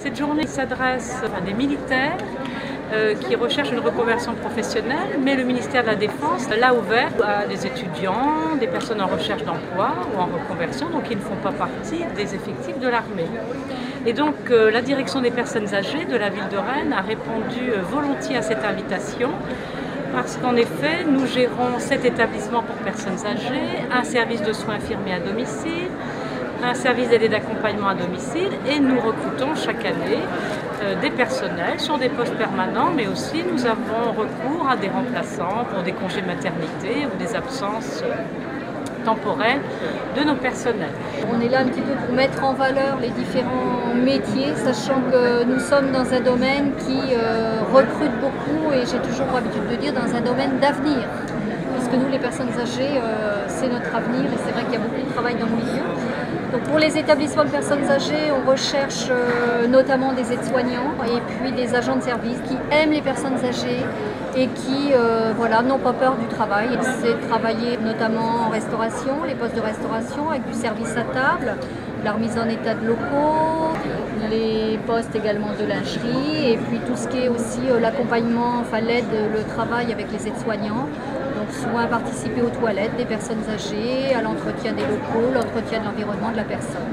Cette journée s'adresse à des militaires qui recherchent une reconversion professionnelle, mais le ministère de la Défense l'a ouvert à des étudiants, des personnes en recherche d'emploi ou en reconversion, donc ils ne font pas partie des effectifs de l'armée. Et donc la direction des personnes âgées de la ville de Rennes a répondu volontiers à cette invitation, parce qu'en effet, nous gérons 7 établissements pour personnes âgées, un service de soins infirmiers à domicile, un service d'aide et d'accompagnement à domicile, et nous recrutons chaque année des personnels sur des postes permanents, mais aussi nous avons recours à des remplaçants pour des congés maternité ou des absences temporelles de nos personnels. On est là un petit peu pour mettre en valeur les différents métiers, sachant que nous sommes dans un domaine qui recrute beaucoup, et j'ai toujours l'habitude de dire dans un domaine d'avenir. Puisque nous, les personnes âgées, c'est notre avenir, et c'est vrai qu'il y a beaucoup de travail dans le milieu. Donc pour les établissements de personnes âgées, on recherche notamment des aides-soignants et puis des agents de service qui aiment les personnes âgées et qui n'ont pas peur du travail. C'est travailler notamment en restauration, les postes de restauration avec du service à table, la remise en état de locaux, les postes également de lingerie, et puis tout ce qui est aussi l'accompagnement, l'aide, le travail avec les aides-soignants. Donc soit participer aux toilettes des personnes âgées, à l'entretien des locaux, l'entretien de l'environnement de la personne.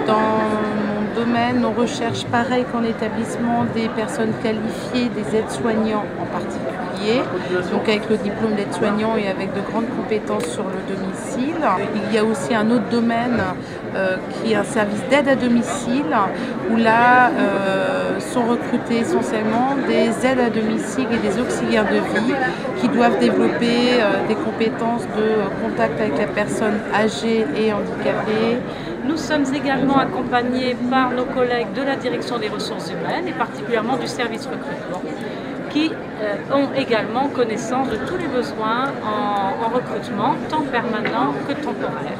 Dans mon domaine, on recherche pareil qu'en établissement des personnes qualifiées, des aides-soignants en particulier, donc avec le diplôme d'aide-soignant et avec de grandes compétences sur le domicile. Il y a aussi un autre domaine qui est un service d'aide à domicile, où là sont recrutés essentiellement des aides à domicile et des auxiliaires de vie qui doivent développer des compétences de contact avec la personne âgée et handicapée. Nous sommes également accompagnés par nos collègues de la direction des ressources humaines et particulièrement du service recrutement, qui ont également connaissance de tous les besoins en recrutement, tant permanent que temporaire.